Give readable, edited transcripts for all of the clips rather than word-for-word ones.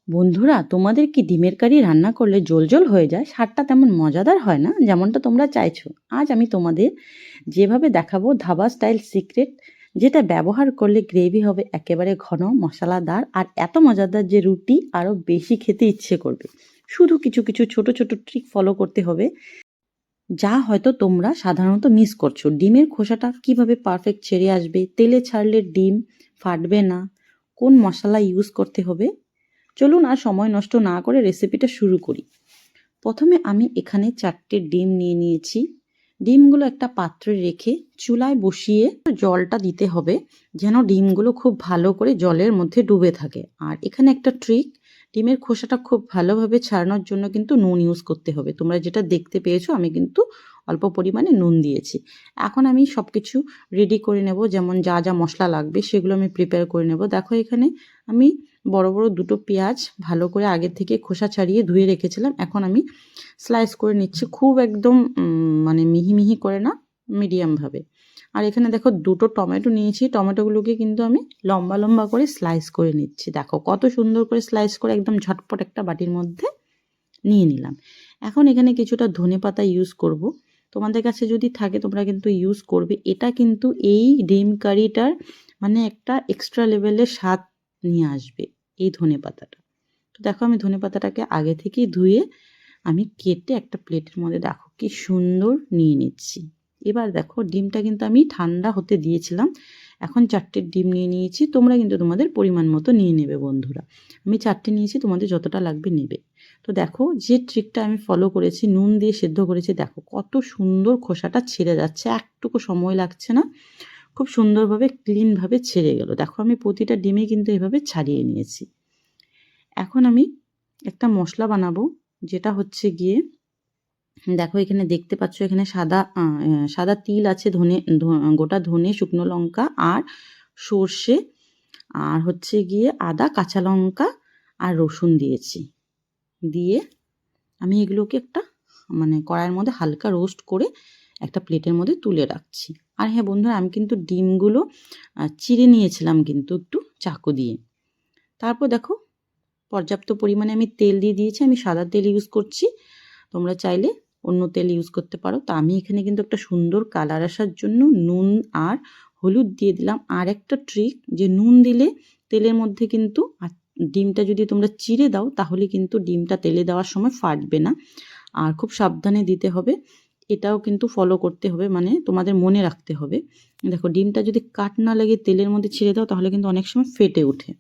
বন্ধুরা, তোমাদের কি ডিমের কারি রান্না করলে ঝোল হয়ে যায়, স্বাদটা তেমন মজাদার হয় না যেমনটা তোমরা চাইছো? আজ আমি তোমাদের যেভাবে দেখাবো ধাবা স্টাইল সিক্রেট, যেটা ব্যবহার করলে গ্রেভি হবে একেবারে ঘন মশলাদার আর এত মজাদার যে রুটি আরও বেশি খেতে ইচ্ছে করবে। শুধু কিছু কিছু ছোট ছোট ট্রিক ফলো করতে হবে, যা হয়তো তোমরা সাধারণত মিস করছো। ডিমের খোসাটা কিভাবে পারফেক্ট ছেড়ে আসবে, তেলে ছাড়লে ডিম ফাটবে না, কোন মশলা ইউজ করতে হবে। চলুন আর সময় নষ্ট না করে রেসিপিটা শুরু করি। প্রথমে আমি এখানে 4টে ডিম নিয়ে নিয়েছি। ডিমগুলো একটা পাত্রে রেখে চুলায় বসিয়ে জলটা দিতে হবে, যেন ডিমগুলো খুব ভালো করে জলের মধ্যে ডুবে থাকে। আর এখানে একটা ট্রিক, ডিমের খোসাটা খুব ভালোভাবে ছাড়ানোর জন্য কিন্তু নুন ইউজ করতে হবে। তোমরা যেটা দেখতে পেয়েছো, আমি কিন্তু অল্প পরিমাণে নুন দিয়েছি। এখন আমি সব কিছু রেডি করে নেব, যেমন যা যা মশলা লাগবে সেগুলো আমি প্রিপেয়ার করে নেব। দেখো এখানে আমি বড় বড় দুটো পেঁয়াজ ভালো করে আগের থেকে খোসা ছাড়িয়ে ধুয়ে রেখেছিলাম, এখন আমি স্লাইস করে নিচ্ছি। খুব একদম মানে মিহি মিহি করে না, মিডিয়ামভাবে। আর এখানে দেখো দুটো টমেটো নিয়েছি, টমেটোগুলোকে কিন্তু আমি লম্বা লম্বা করে স্লাইস করে নিচ্ছি। দেখো কত সুন্দর করে স্লাইস করে একদম ঝটপট একটা বাটির মধ্যে নিয়ে নিলাম। এখন এখানে কিছুটা ধনেপাতা ইউজ করব। তোমাদের কাছে যদি থাকে তোমরা কিন্তু ইউজ করবে। এটা কিন্তু এই ডিম কারিটার মানে একটা এক্সট্রা লেভেলের স্বাদ নিয়ে আসবে এই ধনেপাতাটা। তো দেখো আমি ধনেপাতাটাকে আগে থেকেই ধুয়ে আমি কেটে একটা প্লেটের মধ্যে দেখো কি সুন্দর নিয়ে নিচ্ছি। এবার দেখো ডিমটা কিন্তু আমি ঠান্ডা হতে দিয়েছিলাম। এখন 4টে ডিম নিয়ে নিয়েছি, তোমরা কিন্তু তোমাদের পরিমাণ মতো নিয়ে নেবে বন্ধুরা। আমি 4টে নিয়েছি, তোমাদের যতটা লাগবে নেবে। তো দেখো যে ট্রিকটা আমি ফলো করেছি, নুন দিয়ে সেদ্ধ করেছি, দেখো কত সুন্দর খোসাটা ছেড়ে যাচ্ছে, একটুকু সময় লাগছে না, খুব সুন্দরভাবে ক্লিনভাবে ছেড়ে গেল। দেখো আমি প্রতিটা ডিমে কিন্তু এভাবে ছাড়িয়ে নিয়েছি। এখন আমি একটা মশলা বানাবো, যেটা হচ্ছে গিয়ে দেখো এখানে দেখতে পাচ্ছ, এখানে সাদা তিল আছে, গোটা ধনে, শুকনো লঙ্কা আর সর্ষে, আর হচ্ছে গিয়ে আদা, কাঁচা লঙ্কা আর রসুন দিয়েছি। দিয়ে আমি এগুলোকে একটা মানে কড়াইয়ের মধ্যে হালকা রোস্ট করে একটা প্লেটের মধ্যে তুলে রাখছি। আর হ্যাঁ বন্ধুরা, আমি কিন্তু ডিমগুলো চিড়ে নিয়েছিলাম কিন্তু একটু চাকু দিয়ে। তারপর দেখো পর্যাপ্ত পরিমাণে আমি তেল দিয়ে দিয়েছি, আমি সাদা তেল ইউজ করছি, তোমরা চাইলে অন্য তেল ইউজ করতে পারো। তো আমি এখানে কিন্তু একটা সুন্দর কালার আসার জন্য নুন আর হলুদ দিয়ে দিলাম। আর একটা ট্রিক, যে নুন দিলে তেলের মধ্যে কিন্তু ডিমটা যদি তোমরা চিড়ে দাও তাহলে কিন্তু ডিমটা তেলে দেওয়ার সময় ফাটবে না। আর খুব সাবধানে দিতে হবে, এটাও কিন্তু ফলো করতে হবে, মানে তোমাদের মনে রাখতে হবে। দেখো ডিমটা যদি কাট না লেগে তেলের মধ্যে ছিঁড়ে দাও তাহলে কিন্তু অনেক সময় ফেটে ওঠে।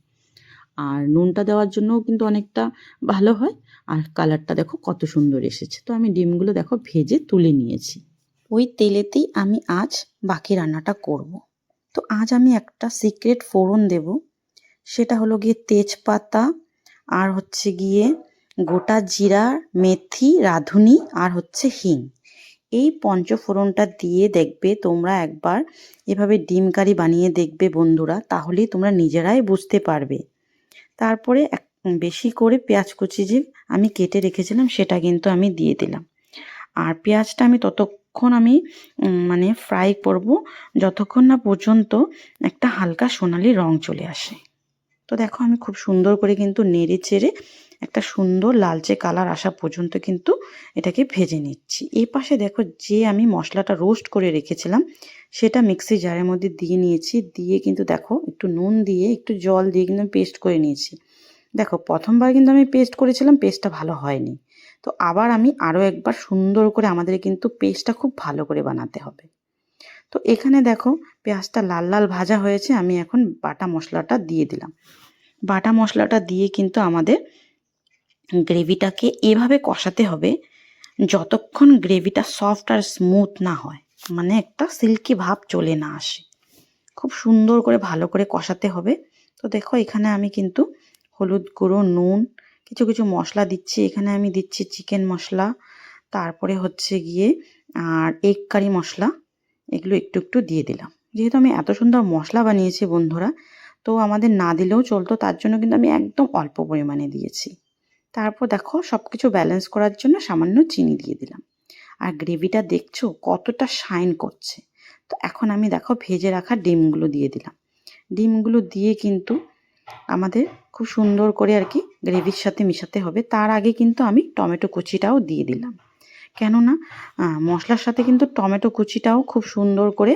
আর নুনটা দেওয়ার জন্যও কিন্তু অনেকটা ভালো হয়। আর কালারটা দেখো কত সুন্দর এসেছে। তো আমি ডিমগুলো দেখো ভেজে তুলে নিয়েছি। ওই তেলেতেই আমি আজ বাকি রান্নাটা করব। তো আজ আমি একটা সিক্রেট ফোড়ন দেব, সেটা হলো গিয়ে তেজপাতা আর হচ্ছে গিয়ে গোটা জিরা, মেথি, রাঁধুনি আর হচ্ছে হিং। এই পঞ্চফোড়নটা দিয়ে দেখবে তোমরা একবার এভাবে ডিম কারি বানিয়ে দেখবে বন্ধুরা, তাহলেই তোমরা নিজেরাই বুঝতে পারবে। তারপরে বেশি করে পেঁয়াজ কুচি যে আমি কেটে রেখেছিলাম সেটা কিন্তু আমি দিয়ে দিলাম। আর পেঁয়াজটা আমি ততক্ষণ আমি মানে ফ্রাই করব যতক্ষণ না পর্যন্ত একটা হালকা সোনালি রং চলে আসে। তো দেখো আমি খুব সুন্দর করে কিন্তু নেড়ে চেড়ে একটা সুন্দর লালচে কালার আসা পর্যন্ত কিন্তু এটাকে ভেজে নিচ্ছি। এই পাশে দেখো যে আমি মশলাটা রোস্ট করে রেখেছিলাম সেটা মিক্সি জারের মধ্যে দিয়ে নিয়েছি। দিয়ে কিন্তু দেখো একটু নুন দিয়ে একটু জল দিয়ে কিন্তু পেস্ট করে নিয়েছি। দেখো প্রথমবার কিন্তু আমি পেস্ট করেছিলাম, পেস্টটা ভালো হয়নি। তো আবার আমি আরও একবার সুন্দর করে, আমাদের কিন্তু পেস্টটা খুব ভালো করে বানাতে হবে। তো এখানে দেখো পেঁয়াজটা লাল লাল ভাজা হয়েছে, আমি এখন বাটা মশলাটা দিয়ে দিলাম। বাটা মশলাটা দিয়ে কিন্তু আমাদের গ্রেভিটাকে এভাবে কষাতে হবে যতক্ষণ গ্রেভিটা সফট আর স্মুথ না হয়, মানে একটা সিল্কি ভাব চলে না আসে। খুব সুন্দর করে ভালো করে কষাতে হবে। তো দেখো এখানে আমি কিন্তু হলুদ গুঁড়ো, নুন, কিছু কিছু মশলা দিচ্ছি। এখানে আমি দিচ্ছি চিকেন মশলা, তারপরে হচ্ছে গিয়ে আর এগ কারি মশলা, এগুলো একটু একটু দিয়ে দিলাম। যেহেতু আমি এত সুন্দর মশলা বানিয়েছি বন্ধুরা, তো আমাদের না দিলেও চলতো, তার জন্য কিন্তু আমি একদম অল্প পরিমাণে দিয়েছি। তারপর দেখো সব কিছু ব্যালেন্স করার জন্য সামান্য চিনি দিয়ে দিলাম। আর গ্রেভিটা দেখছো কতটা শাইন করছে। তো এখন আমি দেখো ভেজে রাখা ডিমগুলো দিয়ে দিলাম। ডিমগুলো দিয়ে কিন্তু আমাদের খুব সুন্দর করে আর কি গ্রেভির সাথে মিশাতে হবে। তার আগে কিন্তু আমি টমেটো কুচিটাও দিয়ে দিলাম, কেননা মশলার সাথে কিন্তু টমেটো কুচিটাও খুব সুন্দর করে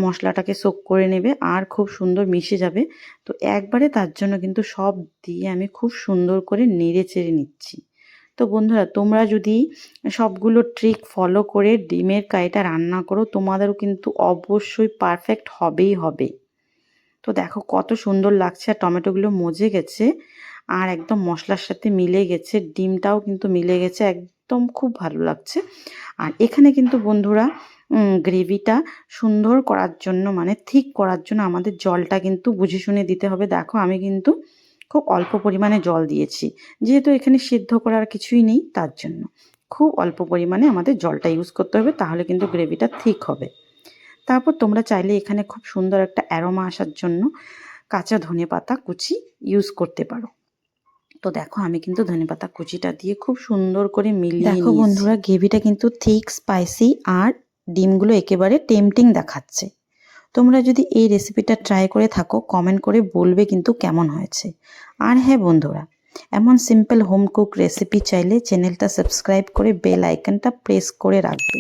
মশলাটাকে সোক করে নেবে আর খুব সুন্দর মিশে যাবে। তো একবারে তার জন্য কিন্তু সব দিয়ে আমি খুব সুন্দর করে নেড়ে চেড়ে নিচ্ছি। তো বন্ধুরা, তোমরা যদি সবগুলো ট্রিক ফলো করে ডিমের কারিটা রান্না করো, তোমাদেরও কিন্তু অবশ্যই পারফেক্ট হবেই হবে। তো দেখো কত সুন্দর লাগছে, আর টমেটোগুলো মজে গেছে আর একদম মশলার সাথে মিলে গেছে, ডিমটাও কিন্তু মিলে গেছে, একদম খুব ভালো লাগছে। আর এখানে কিন্তু বন্ধুরা গ্রেভিটা সুন্দর করার জন্য, মানে ঠিক করার জন্য আমাদের জলটা কিন্তু বুঝে শুনে দিতে হবে। দেখো আমি কিন্তু খুব অল্প পরিমাণে জল দিয়েছি, যেহেতু এখানে সিদ্ধ করার কিছুই নেই, তার জন্য খুব অল্প পরিমাণে আমাদের জলটা ইউজ করতে হবে, তাহলে কিন্তু গ্রেভিটা ঠিক হবে। তারপর তোমরা চাইলে এখানে খুব সুন্দর একটা অ্যারোমা আসার জন্য কাঁচা ধনেপাতা কুচি ইউজ করতে পারো। তো দেখো আমি কিন্তু ধনেপাতা কুচিটা দিয়ে খুব সুন্দর করে মিলিয়ে নিয়েছি। দেখো বন্ধুরা, গ্রেভিটা কিন্তু থিক, স্পাইসি আর ডিমগুলো একেবারে টেম্পটিং দেখাচ্ছে। তোমরা যদি এই রেসিপিটা ট্রাই করে থাকো, কমেন্ট করে বলবে কিন্তু কেমন হয়েছে। আর হ্যাঁ বন্ধুরা, এমন সিম্পল হোম কুক রেসিপি চাইলে চ্যানেলটা সাবস্ক্রাইব করে বেল আইকনটা প্রেস করে রাখবে।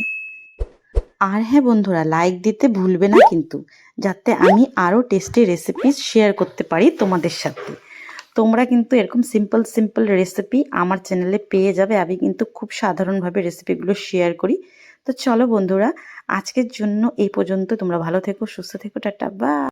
আর হ্যাঁ বন্ধুরা, লাইক দিতে ভুলবে না কিন্তু, যাতে আমি আরও টেস্টি রেসিপি শেয়ার করতে পারি তোমাদের সাথে। তোমরা কিন্তু এরকম সিম্পল সিম্পল রেসিপি আমার চ্যানেলে পেয়ে যাবে। আমি কিন্তু খুব সাধারণভাবে রেসিপিগুলো শেয়ার করি। তো চলো বন্ধুরা, আজকের জন্য এই পর্যন্ত। তোমরা ভালো থেকো, সুস্থ থেকো, টাটা, বাই।